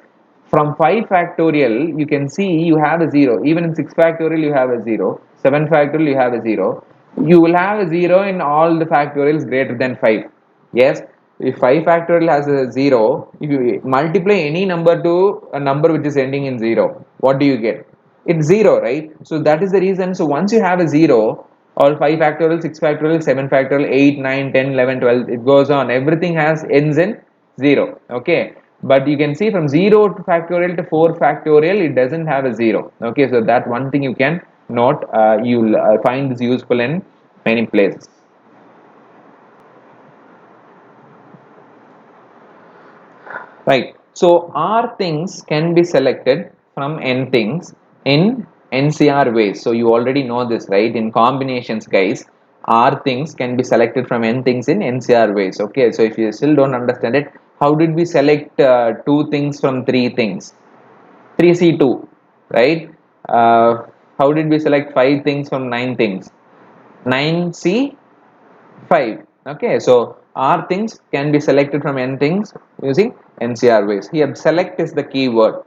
from 5 factorial you can see you have a 0. Even in 6 factorial you have a 0. 7 factorial you have a 0. You will have a 0 in all the factorials greater than 5. Yes, if 5 factorial has a 0, if you multiply any number to a number which is ending in 0, what do you get? It's 0, right? So that is the reason. So once you have a 0, all 5 factorial, 6 factorial, 7 factorial, 8, 9, 10, 11, 12, it goes on. Everything has ends in 0. Okay. But you can see from 0 to factorial to 4 factorial, it doesn't have a 0. Okay. So that one thing you can note. You'll find this useful in many places. Right. So R things can be selected from N things in NCR ways. So you already know this, right? In combinations, guys, R things can be selected from N things in NCR ways. Okay, so if you still don't understand it, how did we select two things from three things? 3C2, right? How did we select five things from nine things? 9C5. Okay, so R things can be selected from N things using NCR ways. Here, select is the key word.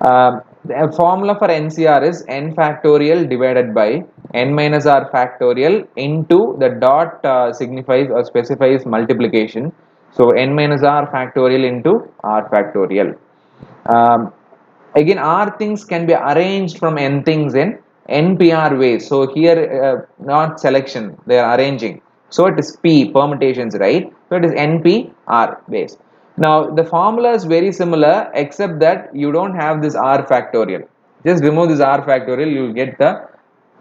The formula for NCR is n factorial divided by n minus r factorial into the dot signifies or specifies multiplication. So n minus r factorial into r factorial. Um, Again, R things can be arranged from N things in NPR ways. So here, not selection, they are arranging. So it is P, permutations, right? So it is NPR ways. Now, the formula is very similar except that you don't have this R factorial. Just remove this R factorial, you will get the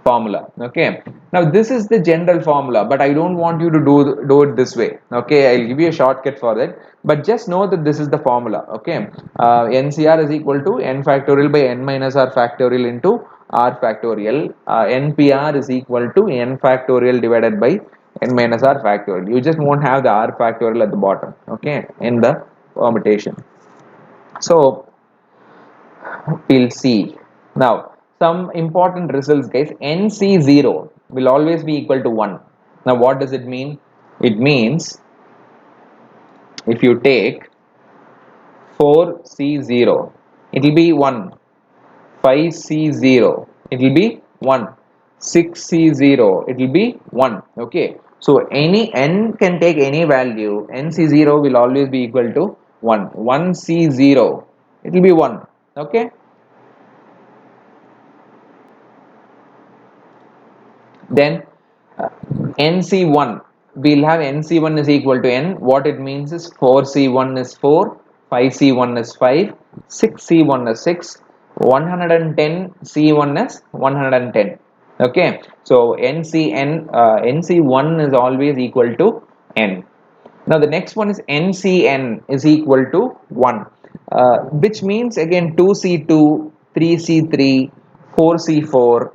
formula. Okay, now this is the general formula, but I don't want you to do it this way. Okay, I'll give you a shortcut for that, but just know that this is the formula. Okay, NCR is equal to n factorial by n minus r factorial into r factorial. NPR is equal to n factorial divided by n minus r factorial. You just won't have the r factorial at the bottom, okay, in the permutation. So we'll see. Now, some important results, guys. NC0 will always be equal to 1. Now, what does it mean? It means if you take 4C0, it will be 1. 5C0, it will be 1. 6C0, it will be 1. Okay. So, any n can take any value. NC0 will always be equal to 1. 1C0, it will be 1. Okay. Then NC1, we'll have NC1 is equal to N. What it means is 4C1 is 4, 5C1 is 5, 6C1 is 6, 110C1 is 110. Okay, so NC1 is always equal to N. Now the next one is NCN is equal to 1, which means again 2C2, 3C3, 4C4,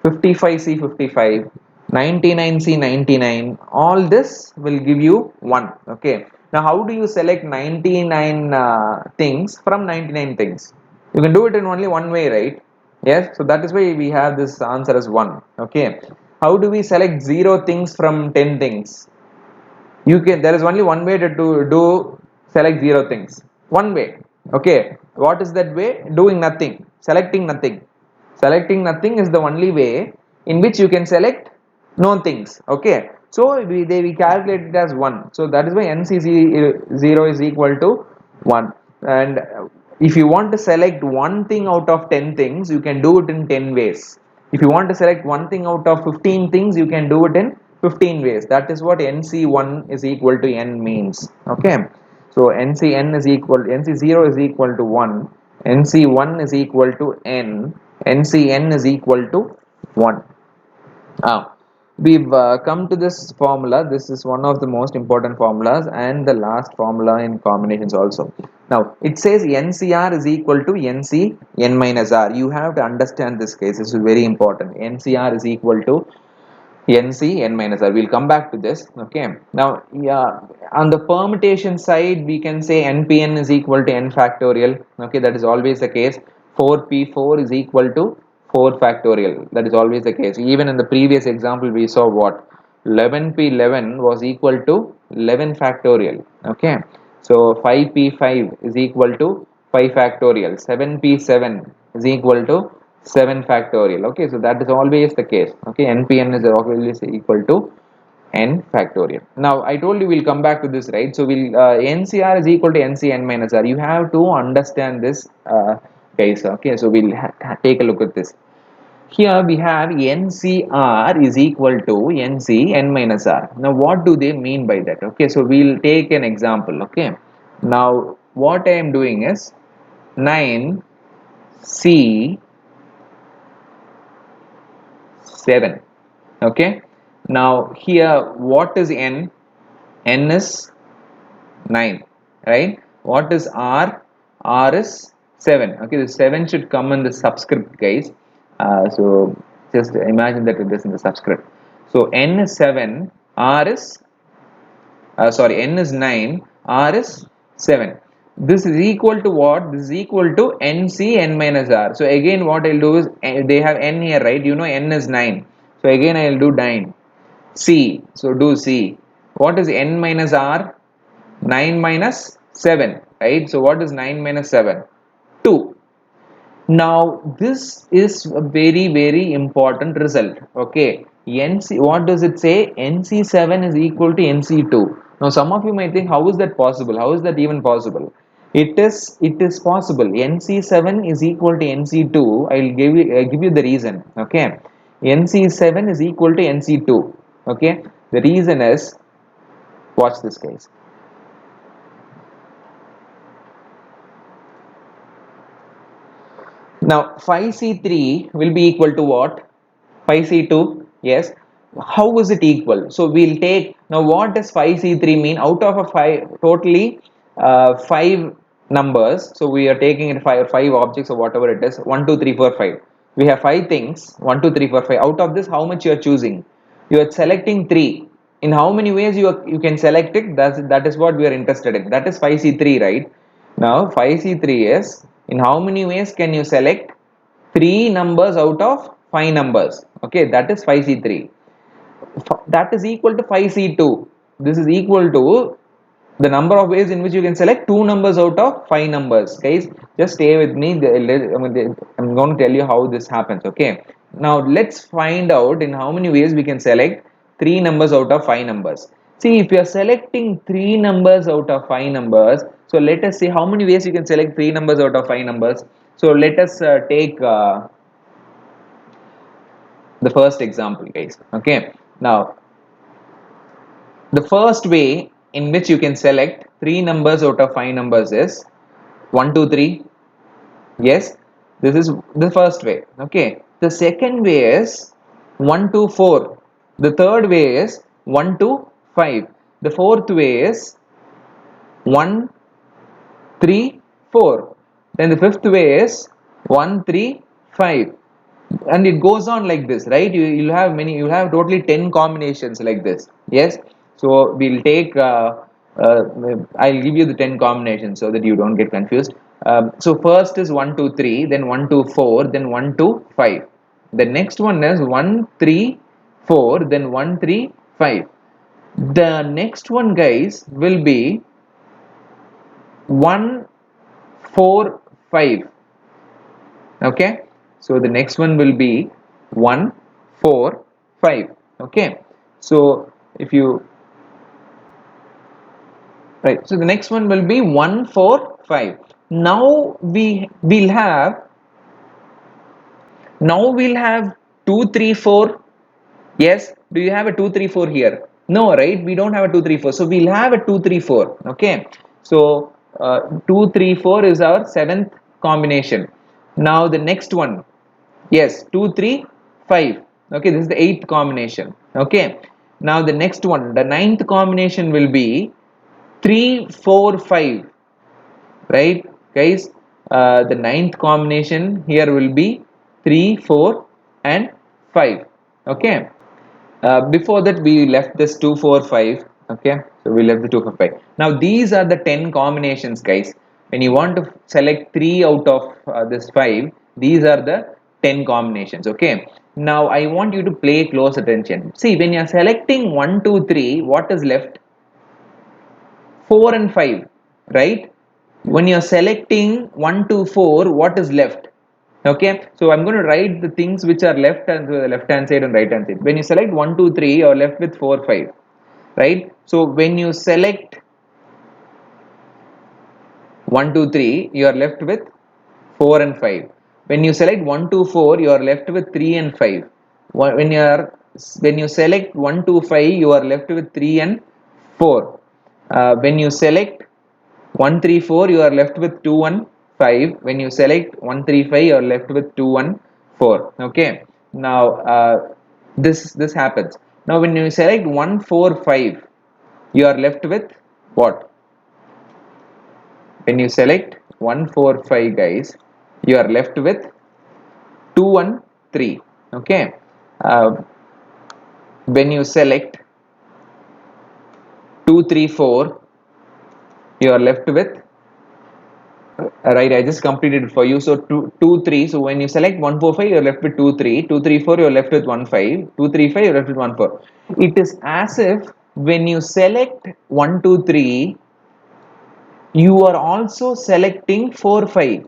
55C55, 99C99, all this will give you 1. Okay. Now how do you select 99 things from 99 things? You can do it in only one way, right? Yes. So that is why we have this answer as 1. Okay. How do we select 0 things from 10 things? You can, there is only one way to do select 0 things, one way. Okay, what is that way? Doing nothing, selecting nothing is the only way in which you can select known things. Okay, so we calculate it as 1, so that is why NC0 is equal to 1. And if you want to select one thing out of 10 things, you can do it in 10 ways. If you want to select one thing out of 15 things, you can do it in 15 ways. That is what NC1 is equal to N means. Okay, so NC0 is equal to 1, NC1 is equal to N, NCN is equal to 1. We've come to this formula. This is one of the most important formulas and the last formula in combinations also. Now, it says NCR is equal to NC N minus R. You have to understand this case. This is very important. NCR is equal to NC N minus R. We'll come back to this. Okay. Now, yeah, on the permutation side, we can say NPN is equal to N factorial. Okay, that is always the case. 4P4 is equal to 4 factorial. That is always the case. Even in the previous example, we saw what 11P11 was equal to 11 factorial. Okay, so 5P5 is equal to 5 factorial. 7P7 is equal to 7 factorial. Okay, so that is always the case. Okay, NPN is always equal to N factorial. Now I told you we'll come back to this, right? So we'll NCR is equal to NCN minus R. You have to understand this, guys. Okay, so we'll take a look at this. Here we have NCR is equal to NCN minus R. Now what do they mean by that? Okay, so we'll take an example. Okay, now what I am doing is 9C7. Okay, now here what is N? N is 9, right? What is R? R is 7. Okay, the 7 should come in the subscript, guys. So just imagine that it is in the subscript. So n is 7, r is n is 9, r is 7. This is equal to what? This is equal to nc n minus r. So again what I'll do is, they have n here, right? You know n is 9. So again I'll do 9. C. So do C. What is n minus r? 9 minus 7, right? So what is 9 minus 7? 2. Now this is a very important result. Okay, NC, what does it say? NC7 is equal to NC2. Now some of you might think, how is that possible? How is that even possible? It is possible. NC7 is equal to NC2. I'll give you the reason. Okay, NC7 is equal to NC2. Okay, the reason is, watch this case. Now 5C3 will be equal to what? 5C2, yes. How is it equal? So we'll take, now what does 5C3 mean? Out of a 5, totally 5 numbers. So we are taking it 5 objects or whatever it is, 1, 2, 3, 4, 5. We have 5 things, 1, 2, 3, 4, 5. Out of this, how much you are choosing? You are selecting 3. In how many ways you can select it? That is what we are interested in. That is 5C3, right? Now 5C3 is, in how many ways can you select 3 numbers out of 5 numbers? Okay, that is 5C3. That is equal to 5C2. This is equal to the number of ways in which you can select 2 numbers out of 5 numbers. Guys, just stay with me. I'm going to tell you how this happens. Okay, now let's find out in how many ways we can select 3 numbers out of 5 numbers. See, if you are selecting 3 numbers out of 5 numbers, so let us see how many ways you can select 3 numbers out of 5 numbers. So let us take the first example, guys. Okay, now the first way in which you can select 3 numbers out of 5 numbers is 1, 2, 3. Yes, this is the first way. Okay, the second way is 1, 2, 4. The third way is 1, 2, 5. The fourth way is 1, 3, 4. Then the fifth way is 1, 3, 5. And it goes on like this, right? You'll have many, you'll have totally 10 combinations like this. Yes, so we'll take uh, I'll give you the 10 combinations so that you don't get confused. So first is 1, 2, 3, then 1, 2, 4, then 1, 2, 5. The next one is 1, 3, 4, then 1, 3, 5. The next one, guys, will be 1, 4, 5. Okay, so the next one will be 1, 4, 5. Okay, so if you, right, so the next one will be 1, 4, 5. Now we'll have 2, 3, 4. Yes, do you have a 2, 3, 4 here? No, right? We don't have a 2, 3, 4. So we'll have a 2, 3, 4. Okay, so 2, 3, 4 is our seventh combination. Now the next one, yes, 2, 3, 5. Okay, this is the eighth combination. Okay, now the next one, the ninth combination will be 3, 4, 5. Right, guys? The ninth combination here will be 3, 4, and 5. Okay, before that we left this 2, 4, 5. Okay, so we left the 2, 4, 5. Now these are the 10 combinations, guys. When you want to select 3 out of this 5, these are the 10 combinations. Okay, now I want you to pay close attention. See, when you are selecting 1, 2, 3, what is left? 4 and 5, right? When you're selecting 1 to 4, what is left? Okay, so I'm going to write the things which are left and the left hand side and right hand side. When you select 1, 2, 3, you're left with 4, 5, right? So when you select 1, 2, 3, you are left with 4 and 5. When you select 1, 2, 4, you are left with 3 and 5. When you select 1, 2, 5, you are left with 3 and 4. When you select 1, 3, 4, you are left with 2, 1, 5. When you select 1, 3, 5, you are left with 2, 1, 4. Okay, now this happens. Now when you select 1, 4, 5, you are left with what? When you select 1, 4, 5, guys, you are left with 2, 1, 3. Okay. Uh, when you select 2, 3, 4, you are left with right. I just completed it for you. So 2, 3. So when you select 1, 4, 5, you're left with 2, 3. 2, 3, 4, you're left with 1, 5. 2, 3, 5, you're left with 1, 4. It is as if when you select 1, 2, 3, you are also selecting 4, 5.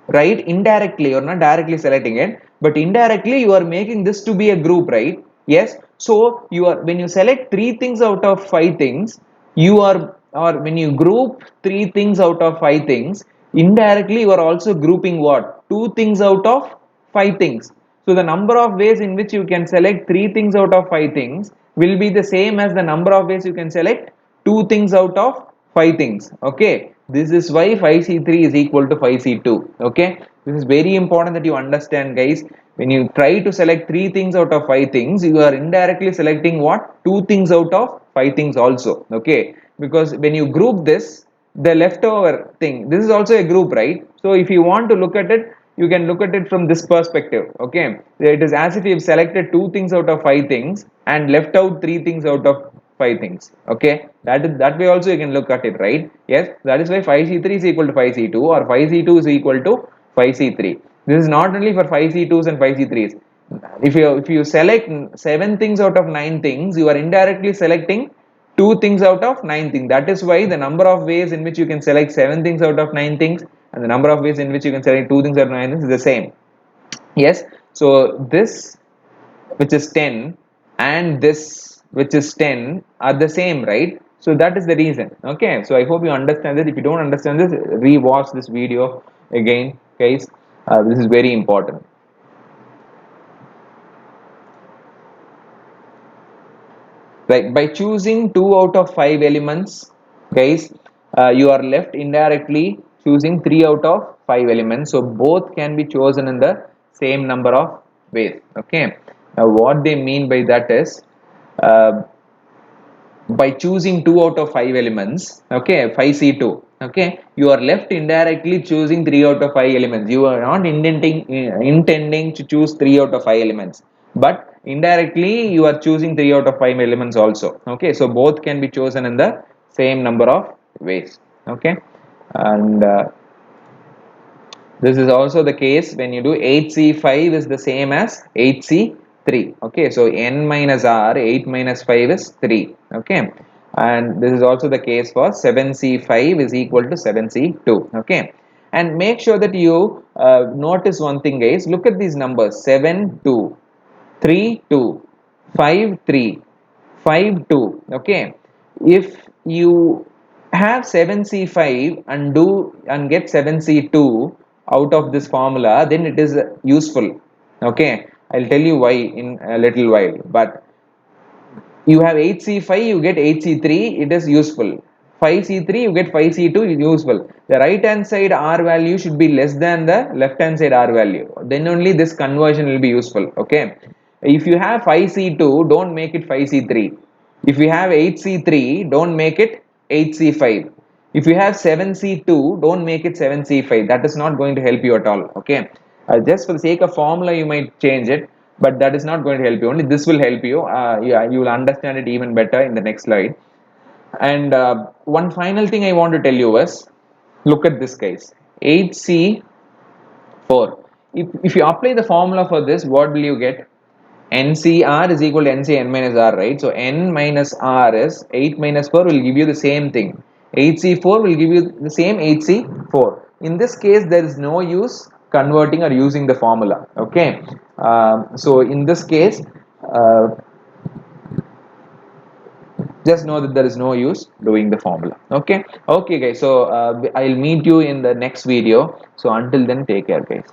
Right? Indirectly, you're not directly selecting it, but indirectly you are making this to be a group, right? Yes. So you are, when you select 3 things out of 5 things, you are, or when you group 3 things out of 5 things, indirectly you are also grouping what? 2 things out of 5 things. So the number of ways in which you can select 3 things out of 5 things will be the same as the number of ways you can select 2 things out of 5 things. Okay, this is why 5c3 is equal to 5c2. Okay, this is very important that you understand, guys. When you try to select 3 things out of 5 things, you are indirectly selecting what? 2 things out of 5 things also. Okay, because when you group this, the leftover thing, this is also a group, right? So if you want to look at it, you can look at it from this perspective. Okay, it is as if you've selected 2 things out of 5 things and left out 3 things out of 5 things. Okay, that way also you can look at it, right? Yes, that is why 5c3 is equal to 5c2, or 5c2 is equal to 5c3. This is not only for 5c2s and 5c3s. If you select 7 things out of 9 things, you are indirectly selecting 2 things out of 9 things. That is why the number of ways in which you can select 7 things out of 9 things and the number of ways in which you can select 2 things out of 9 things is the same. Yes, so this, which is 10, and this, which is 10, are the same, right? So that is the reason. Okay, so I hope you understand this. If you don't understand this, re-watch this video again, guys. This is very important. Right, by choosing 2 out of 5 elements, guys, you are left indirectly choosing 3 out of 5 elements, so both can be chosen in the same number of ways. Okay, now what they mean by that is, uh, by choosing 2 out of 5 elements, okay, 5c2, okay, you are left indirectly choosing 3 out of 5 elements. You are not intending to choose 3 out of 5 elements, but indirectly you are choosing 3 out of 5 elements also. Okay, so both can be chosen in the same number of ways. Okay, and this is also the case when you do 8c5 is the same as 8c3. Okay, so n minus r, 8 minus 5 is 3. Okay, and this is also the case for 7c5 is equal to 7c2. Okay, and make sure that you notice one thing, guys. Look at these numbers: 7, 2, 3, 2, 5, 3, 5, 2. Okay, if you have 7c5 and do and get 7c2 out of this formula, then it is useful. Okay, I'll tell you why in a little while, but you have 8c5, you get 8c3, it is useful. 5c3, you get 5c2, is useful. The right hand side r value should be less than the left hand side r value, then only this conversion will be useful. Okay, if you have 5c2, don't make it 5c3. If you have 8c3, don't make it 8c5. If you have 7c2, don't make it 7c5. That is not going to help you at all. Okay, just for the sake of formula, you might change it, but that is not going to help you. Only this will help you. Yeah, you will understand it even better in the next slide. And one final thing I want to tell you is, look at this, guys. 8c4. If you apply the formula for this, what will you get? NCR is equal to NC n minus R, right? So n minus R is 8 minus 4 will give you the same thing. 8C4 will give you the same 8C4. In this case, there is no use converting or using the formula. Okay. So in this case, uh, just know that there is no use doing the formula. Okay. Okay, guys. So I'll meet you in the next video. So until then, take care, guys.